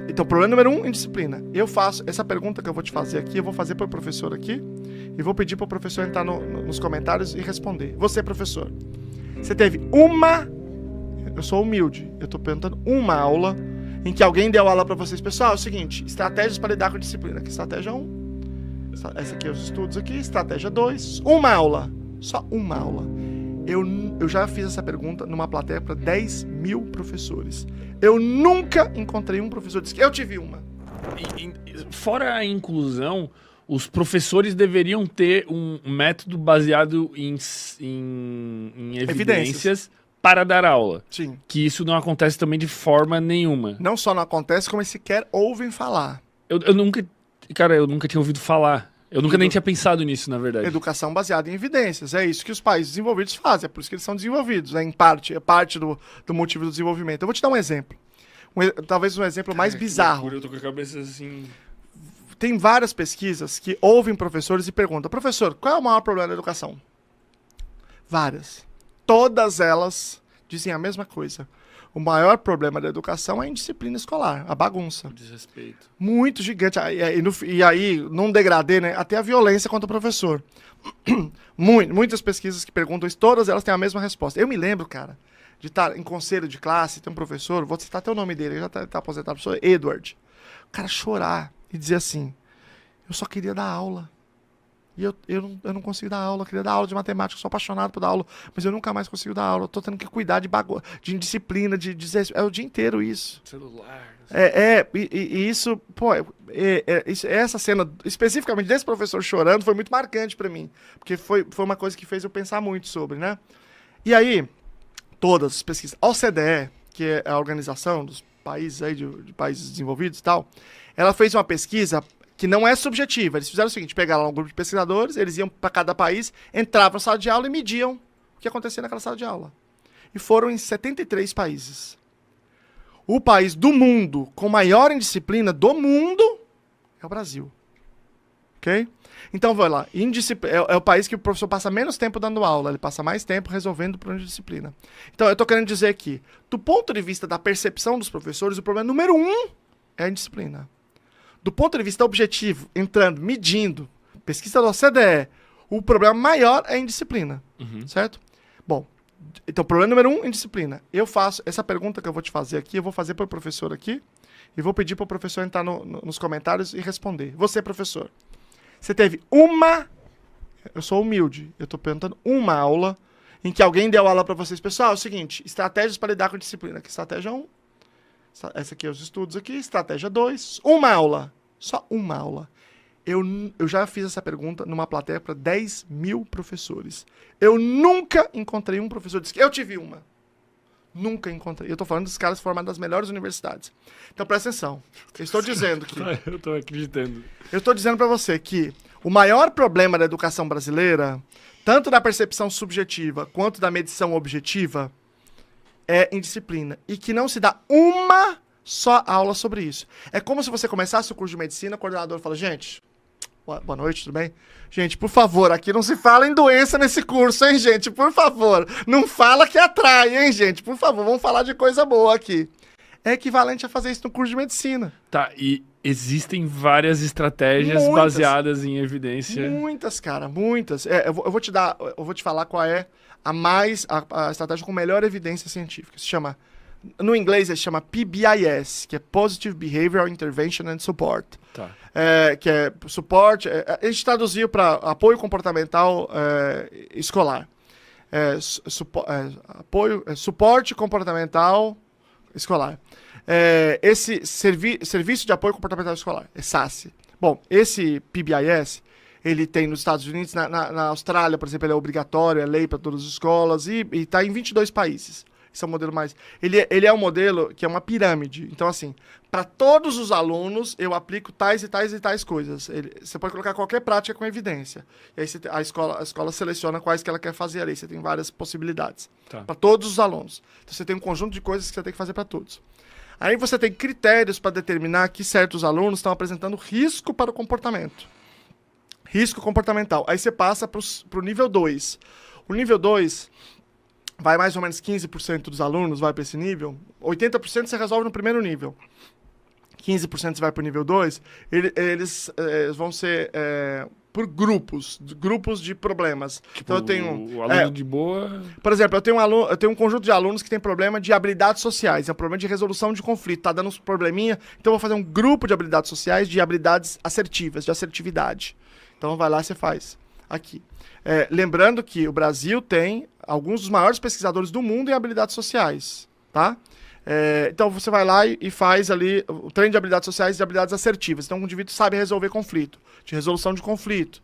Então, problema número 1, indisciplina. Eu faço essa pergunta que eu vou te fazer aqui, eu vou fazer para o professor aqui e vou pedir para o professor entrar nos comentários e responder. Você, professor, você teve uma... Eu sou humilde, eu estou perguntando uma aula em que alguém deu aula para vocês. Pessoal, é o seguinte, estratégias para lidar com disciplina. Aqui, estratégia 1, essa aqui é os estudos aqui, estratégia 2, uma aula, só uma aula. Eu já fiz essa pergunta numa plateia para 10 mil professores. Eu nunca encontrei um professor que disse que eu tive uma. Fora a inclusão, os professores deveriam ter um método baseado em evidências para dar aula. Sim. Que isso não acontece também de forma nenhuma. Não só não acontece, como sequer ouvem falar. Eu nunca tinha ouvido falar. Eu nunca nem tinha pensado nisso, na verdade. Educação baseada em evidências. É isso que os países desenvolvidos fazem. É por isso que eles são desenvolvidos. Em parte, é parte do motivo do desenvolvimento. Eu vou te dar um exemplo. Talvez um exemplo mais bizarro. Eu tô com a cabeça assim... Tem várias pesquisas que ouvem professores e perguntam: professor, qual é o maior problema da educação? Várias. Todas elas dizem a mesma coisa. O maior problema da educação é a indisciplina escolar, a bagunça. O desrespeito. Muito gigante. E aí, num degradê, né, até a violência contra o professor. Muitas pesquisas que perguntam isso, todas elas têm a mesma resposta. Eu me lembro, cara, de estar em conselho de classe, tem um professor, vou citar até o nome dele, ele já tá aposentado, o professor Edward. O cara chorar e dizer assim: eu só queria dar aula. E eu não consigo dar aula, eu queria dar aula de matemática, sou apaixonado por dar aula, mas eu nunca mais consigo dar aula, eu tô tendo que cuidar de indisciplina, de é o dia inteiro isso. Celular. E isso, pô, essa cena, especificamente desse professor chorando, foi muito marcante pra mim, porque foi uma coisa que fez eu pensar muito sobre, né? E aí, todas as pesquisas, a OCDE, que é a organização dos países aí, de países desenvolvidos e tal, ela fez uma pesquisa que não é subjetiva. Eles fizeram o seguinte: pegaram um grupo de pesquisadores, eles iam para cada país, entravam na sala de aula e mediam o que acontecia naquela sala de aula. E foram em 73 países. O país do mundo com maior indisciplina do mundo é o Brasil. Ok? Então, vai lá. É o país que o professor passa menos tempo dando aula, ele passa mais tempo resolvendo problemas de disciplina. Então, eu estou querendo dizer que, do ponto de vista da percepção dos professores, o problema número 1 é a indisciplina. Do ponto de vista objetivo, entrando, medindo, pesquisa da OCDE, o problema maior é a indisciplina, certo? Bom, então, problema número 1, indisciplina. Eu faço essa pergunta que eu vou te fazer aqui, eu vou fazer para o professor aqui, e vou pedir para o professor entrar nos comentários e responder. Você, professor, você teve uma... Eu sou humilde, eu estou perguntando uma aula em que alguém deu aula para vocês. Pessoal, é o seguinte, estratégias para lidar com disciplina. Aqui, estratégia 1. Essa aqui é os estudos aqui, estratégia 2, uma aula, só uma aula. Eu já fiz essa pergunta numa plateia para 10 mil professores. Eu nunca encontrei um professor que disse que eu tive uma. Nunca encontrei. Eu tô falando dos caras formados nas melhores universidades. Então presta atenção. Eu estou dizendo que... Eu tô acreditando. Eu estou dizendo para você que o maior problema da educação brasileira, tanto da percepção subjetiva quanto da medição objetiva, é indisciplina. E que não se dá uma só aula sobre isso. É como se você começasse o curso de medicina, o coordenador fala: gente, boa noite, tudo bem? Gente, por favor, aqui não se fala em doença nesse curso, hein, gente? Por favor, não fala que atrai, hein, gente? Por favor, vamos falar de coisa boa aqui. É equivalente a fazer isso no curso de medicina. Tá, e existem várias estratégias baseadas em evidência. Muitas, cara, muitas. Eu vou te falar qual é a estratégia com melhor evidência científica. Se chama, no inglês, ele chama PBIS, que é Positive Behavioral Intervention and Support. Tá. Que é suporte, a gente traduziu para apoio comportamental escolar. Suporte comportamental escolar. Esse Serviço de Apoio Comportamental Escolar, é SASE. Bom, esse PBIS, ele tem nos Estados Unidos, na Austrália, por exemplo, ele é obrigatório, é lei para todas as escolas, e está em 22 países. Esse é o modelo mais... Ele é um modelo que é uma pirâmide. Então, assim, para todos os alunos, eu aplico tais e tais e tais coisas. Você pode colocar qualquer prática com evidência. E aí a escola seleciona quais que ela quer fazer ali. Você tem várias possibilidades. Tá. Para todos os alunos. Então, você tem um conjunto de coisas que você tem que fazer para todos. Aí você tem critérios para determinar que certos alunos estão apresentando risco para o comportamento. Risco comportamental. Aí você passa para o nível 2. O nível 2... vai mais ou menos 15% dos alunos, vai para esse nível. 80% você resolve no primeiro nível, 15% vai para o nível 2, eles vão ser por grupos de problemas. Tipo, então eu tenho o aluno de boa... Por exemplo, eu tenho um conjunto de alunos que tem problema de habilidades sociais, é um problema de resolução de conflito, tá dando uns probleminha, então eu vou fazer um grupo de habilidades sociais, de habilidades assertivas, de assertividade. Então vai lá e você faz aqui. Lembrando que o Brasil tem alguns dos maiores pesquisadores do mundo em habilidades sociais, tá? Então você vai lá e faz ali o treino de habilidades sociais e de habilidades assertivas. Então o indivíduo sabe resolver conflito, de resolução de conflito.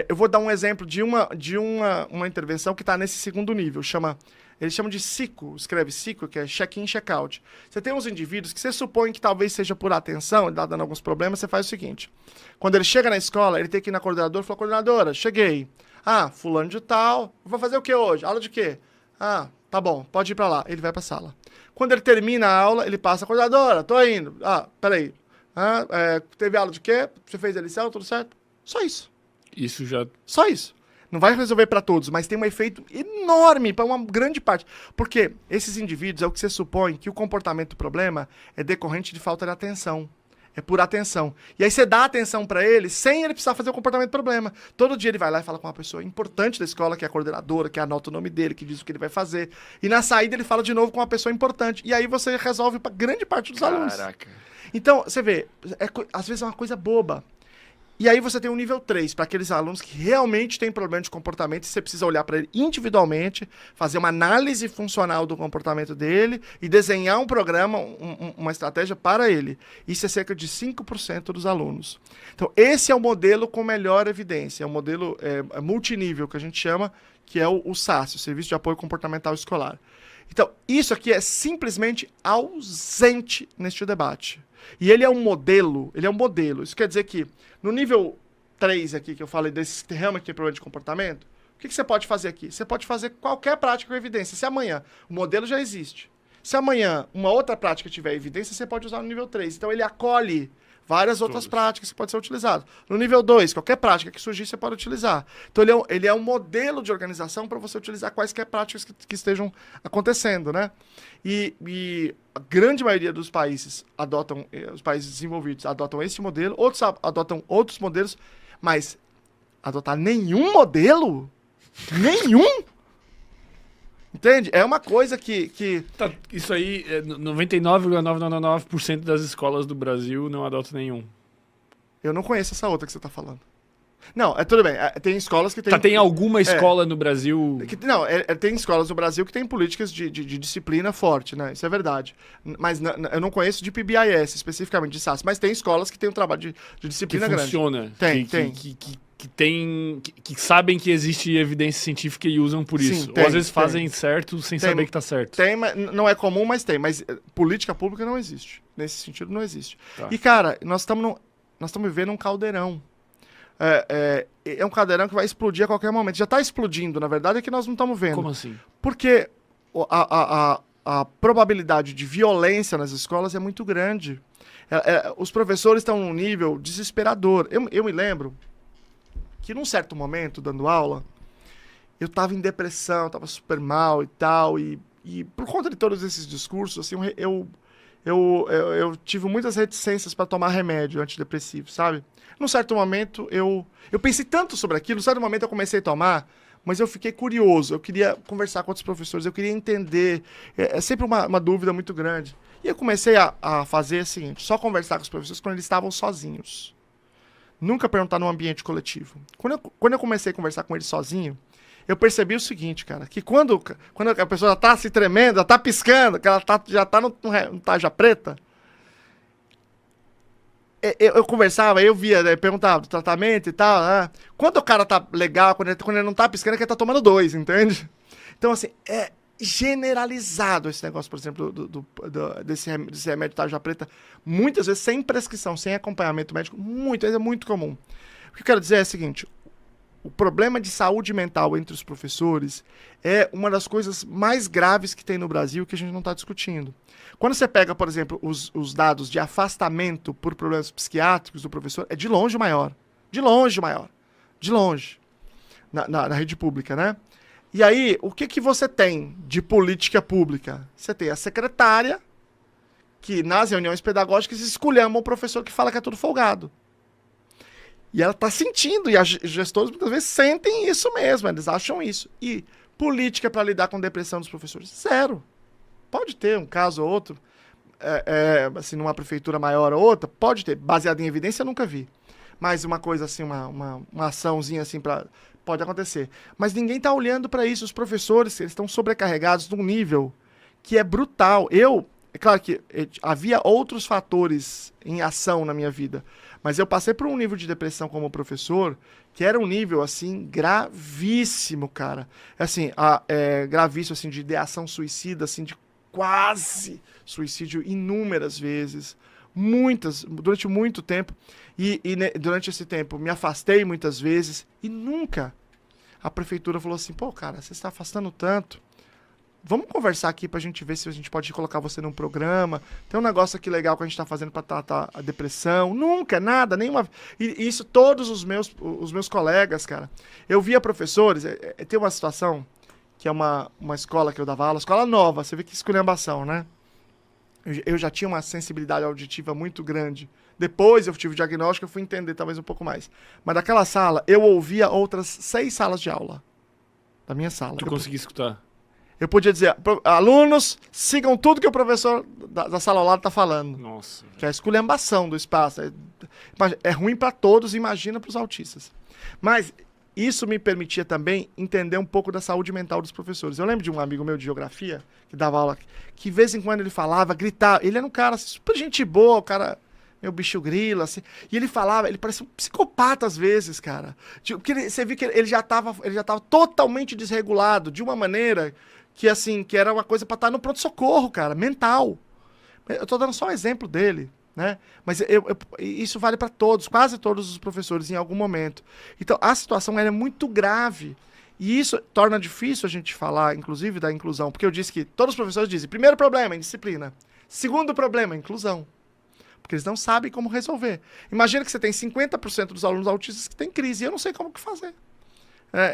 Eu vou dar um exemplo de uma intervenção que está nesse segundo nível. Eles chamam de SICO, escreve SICO, que é check-in, check-out. Você tem uns indivíduos que você supõe que talvez seja por atenção, ele está dando alguns problemas, você faz o seguinte. Quando ele chega na escola, ele tem que ir na coordenadora e falar, coordenadora, cheguei. Fulano de tal, vou fazer o que hoje? Aula de quê? Tá bom, pode ir para lá. Ele vai para a sala. Quando ele termina a aula, ele passa, coordenadora, tô indo. Peraí. Teve aula de quê? Você fez a lição, tudo certo? Só isso. Isso já... Só isso. Não vai resolver para todos, mas tem um efeito enorme para uma grande parte. Porque esses indivíduos, é o que você supõe, que o comportamento do problema é decorrente de falta de atenção. É por atenção. E aí você dá atenção para ele sem ele precisar fazer o comportamento do problema. Todo dia ele vai lá e fala com uma pessoa importante da escola, que é a coordenadora, que anota o nome dele, que diz o que ele vai fazer. E na saída ele fala de novo com uma pessoa importante. E aí você resolve para grande parte dos alunos. Caraca. Então, você vê, às vezes é uma coisa boba. E aí você tem um nível 3, para aqueles alunos que realmente têm problema de comportamento, e você precisa olhar para ele individualmente, fazer uma análise funcional do comportamento dele e desenhar um programa, uma estratégia para ele. Isso é cerca de 5% dos alunos. Então, esse é o modelo com melhor evidência, é o modelo multinível, que a gente chama, que é o SASS, o Serviço de Apoio Comportamental Escolar. Então, isso aqui é simplesmente ausente neste debate. E ele é um modelo, Isso quer dizer que no nível 3 aqui, que eu falei desses que realmente tem problema de comportamento, o que você pode fazer aqui? Você pode fazer qualquer prática com evidência. Se amanhã o modelo já existe, se amanhã uma outra prática tiver evidência, você pode usar no nível 3. Então ele acolhe várias outras práticas que podem ser utilizadas. No nível 2, qualquer prática que surgir, você pode utilizar. Então ele é um modelo de organização para você utilizar quaisquer práticas que estejam acontecendo, né? E a grande maioria dos países os países desenvolvidos adotam esse modelo, outros adotam outros modelos, mas adotar nenhum modelo? Nenhum? Entende? É uma coisa que... Tá, isso aí, 99,999% das escolas do Brasil não adotam nenhum. Eu não conheço essa outra que você tá falando. Não, tudo bem. Tem escolas que tem... Tem alguma escola no Brasil... Tem escolas no Brasil que tem políticas de disciplina forte, né? Isso é verdade. Mas eu não conheço de PBIS, especificamente de SAS, mas tem escolas que têm um trabalho de disciplina que grande. Funciona. Tem. Que sabem que existe evidência científica e usam por isso. Sim, ou às vezes fazem certo sem saber que tá certo. Tem, mas não é comum, mas tem. Mas política pública não existe. Nesse sentido, não existe. Tá. E, cara, nós estamos vivendo um caldeirão. É um caldeirão que vai explodir a qualquer momento. Já está explodindo, na verdade, é que nós não estamos vendo. Como assim? Porque a probabilidade de violência nas escolas é muito grande. Os professores estão num nível desesperador. Eu me lembro que num certo momento, dando aula, eu estava em depressão, estava super mal e tal, e por conta de todos esses discursos, assim, eu tive muitas reticências para tomar remédio antidepressivo, sabe? Num certo momento, eu pensei tanto sobre aquilo, num certo momento eu comecei a tomar, mas eu fiquei curioso, eu queria conversar com outros professores, eu queria entender, é sempre uma dúvida muito grande. E eu comecei a fazer o seguinte, só conversar com os professores quando eles estavam sozinhos. Nunca perguntar num ambiente coletivo. Quando eu comecei a conversar com eles sozinho, eu percebi o seguinte, cara, que quando a pessoa já tá se tremendo, já tá piscando, que ela já tá no tarja preta, eu conversava, eu via, né, perguntava do tratamento e tal, né? Quando o cara tá legal, quando ele não tá piscando, é que ele tá tomando 2, entende? Então, assim, é generalizado esse negócio, por exemplo, desse remédio tarja preta, muitas vezes sem prescrição, sem acompanhamento médico, é muito comum. O que eu quero dizer é o seguinte, o problema de saúde mental entre os professores é uma das coisas mais graves que tem no Brasil que a gente não está discutindo. Quando você pega, por exemplo, os dados de afastamento por problemas psiquiátricos do professor, é de longe maior. De longe. Na rede pública, né? E aí, o que você tem de política pública? Você tem a secretária que nas reuniões pedagógicas esculhambam o professor que fala que é tudo folgado. E ela tá sentindo, e os gestores muitas vezes sentem isso mesmo, eles acham isso. E política para lidar com depressão dos professores? Zero. Pode ter um caso ou outro, assim, numa prefeitura maior ou outra, pode ter. Baseado em evidência, eu nunca vi. Mas uma coisa assim, uma açãozinha assim, pode acontecer. Mas ninguém tá olhando para isso. Os professores, eles estão sobrecarregados num nível que é brutal. É claro que havia outros fatores em ação na minha vida, mas eu passei por um nível de depressão como professor que era um nível, assim, gravíssimo, cara. Assim, gravíssimo, assim, de ideação suicida, assim, de quase suicídio inúmeras vezes. Durante muito tempo. Durante esse tempo me afastei muitas vezes e nunca a prefeitura falou assim, pô, cara, você está afastando tanto. Vamos conversar aqui pra gente ver se a gente pode colocar você num programa. Tem um negócio aqui legal que a gente tá fazendo pra tratar a depressão. Nunca, nada, nenhuma. E isso todos os meus colegas, cara. Eu via professores, tem uma situação que é uma escola que eu dava aula, escola nova, você vê que esculhambação, né? Eu já tinha uma sensibilidade auditiva muito grande. Depois eu tive o diagnóstico, eu fui entender talvez um pouco mais. Mas daquela sala, eu ouvia outras 6 salas de aula. Da minha sala. Tu conseguia escutar? Eu podia dizer, alunos, sigam tudo que o professor da sala ao lado está falando. Nossa. Que é a esculhambação do espaço. É ruim para todos, imagina para os autistas. Mas isso me permitia também entender um pouco da saúde mental dos professores. Eu lembro de um amigo meu de geografia, que dava aula, que de vez em quando ele falava, gritava. Ele era um cara super gente boa, o cara... meu bicho grilo, assim. E ele falava, ele parecia um psicopata às vezes, cara. Porque você viu que ele já tava totalmente desregulado, de uma maneira que, assim, que era uma coisa pra estar no pronto-socorro, cara, mental. Eu tô dando só um exemplo dele, né? Mas isso vale pra todos, quase todos os professores, em algum momento. Então, a situação é muito grave. E isso torna difícil a gente falar, inclusive, da inclusão. Porque eu disse que todos os professores dizem, primeiro problema, indisciplina. Segundo problema, inclusão. Porque eles não sabem como resolver. Imagina que você tem 50% dos alunos autistas que têm crise, e eu não sei como que fazer.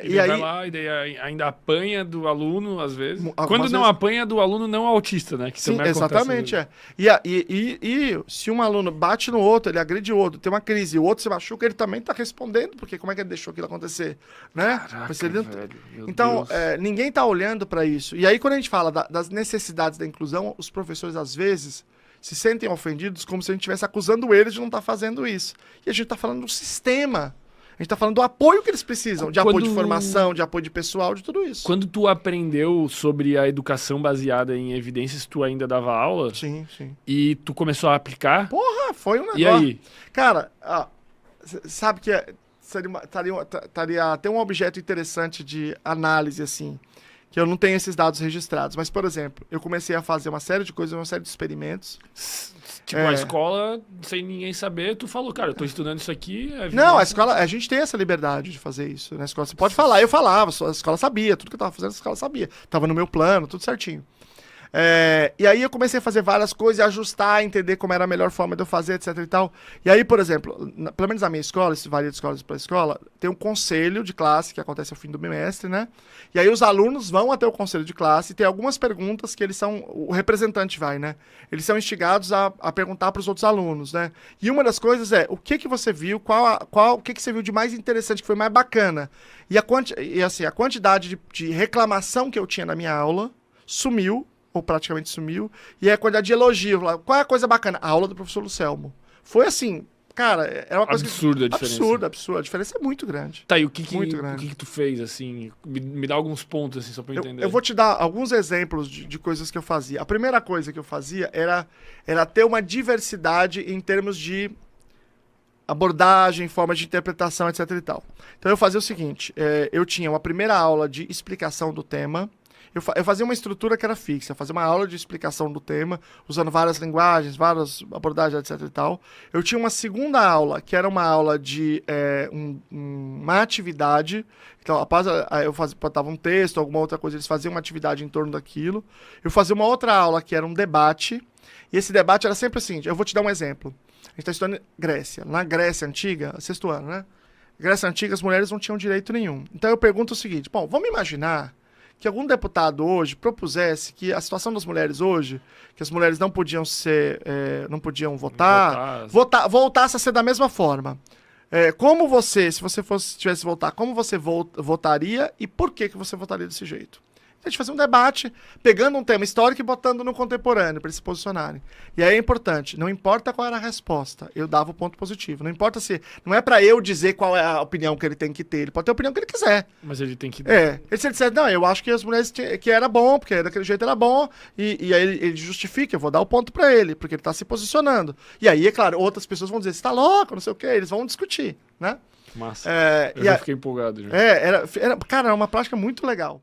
E aí vai lá e daí ainda apanha do aluno, às vezes. Quando não vezes... apanha do aluno não autista, né? Que sim, também exatamente, E se um aluno bate no outro, ele agride o outro, tem uma crise, e o outro se machuca, ele também tá respondendo, porque como é que ele deixou aquilo acontecer, né? Caraca, velho, então, ninguém tá olhando para isso. E aí, quando a gente fala das necessidades da inclusão, os professores, às vezes, se sentem ofendidos como se a gente estivesse acusando eles de não estar fazendo isso. E a gente tá falando do sistema. A gente tá falando do apoio que eles precisam, de apoio de formação, de apoio de pessoal, de tudo isso. Quando tu aprendeu sobre a educação baseada em evidências, tu ainda dava aula? Sim, sim. E tu começou a aplicar? Porra, foi um negócio. E aí? Cara, sabe que estaria até um objeto interessante de análise, assim, que eu não tenho esses dados registrados. Mas, por exemplo, eu comecei a fazer uma série de coisas, uma série de experimentos. Tipo, a escola, sem ninguém saber, tu falou, cara, eu tô estudando isso aqui... Não, a escola, a gente tem essa liberdade de fazer isso. Na escola você pode falar, eu falava, a escola sabia, tudo que eu tava fazendo, a escola sabia. Tava no meu plano, tudo certinho. E aí eu comecei a fazer várias coisas, ajustar, entender como era a melhor forma de eu fazer, etc e tal. E aí, por exemplo, pelo menos na minha escola, isso varia de escola para escola, tem um conselho de classe que acontece ao fim do bimestre, né? E aí os alunos vão até o conselho de classe e tem algumas perguntas que eles são... O representante vai, né? Eles são instigados a perguntar para os outros alunos, né? E uma das coisas é, o que você viu, o que você viu de mais interessante, que foi mais bacana? E a quantidade de reclamação que eu tinha na minha aula sumiu, ou praticamente sumiu, e a quantidade de elogio. Qual é a coisa bacana? A aula do professor Lucelmo. Foi assim, cara, era uma coisa... Absurda a diferença. Absurda. A diferença é muito grande. Tá, e o que tu fez, assim? Me dá alguns pontos, assim, só pra eu entender. Eu vou te dar alguns exemplos de coisas que eu fazia. A primeira coisa que eu fazia era ter uma diversidade em termos de abordagem, forma de interpretação, etc e tal. Então eu fazia o seguinte, eu tinha uma primeira aula de explicação do tema. Eu fazia uma estrutura que era fixa, eu fazia uma aula de explicação do tema, usando várias linguagens, várias abordagens, etc e tal. Eu tinha uma segunda aula, que era uma aula de uma atividade. Então, após eu botava um texto, alguma outra coisa, eles faziam uma atividade em torno daquilo. Eu fazia uma outra aula, que era um debate, e esse debate era sempre assim, eu vou te dar um exemplo. A gente está estudando Grécia. Na Grécia Antiga, sexto ano, né? Grécia Antiga, as mulheres não tinham direito nenhum. Então eu pergunto o seguinte, bom, vamos imaginar que algum deputado hoje propusesse que a situação das mulheres hoje, que as mulheres não podiam ser, não podiam voltasse a ser da mesma forma. Como você, se você tivesse que votar, como você votaria e por que você votaria desse jeito? A gente fazer um debate, pegando um tema histórico e botando no contemporâneo, para eles se posicionarem. E aí é importante, não importa qual era a resposta, eu dava o ponto positivo. Não importa se... Não é para eu dizer qual é a opinião que ele tem que ter, ele pode ter a opinião que ele quiser. Mas ele tem que... Se ele disser, não, eu acho que as mulheres que era bom, porque daquele jeito era bom, e aí ele justifica, eu vou dar o ponto para ele, porque ele tá se posicionando. E aí, é claro, outras pessoas vão dizer, você tá louco, não sei o quê, eles vão discutir, né? Massa. Eu já fiquei empolgado. Já. Cara, era uma prática muito legal.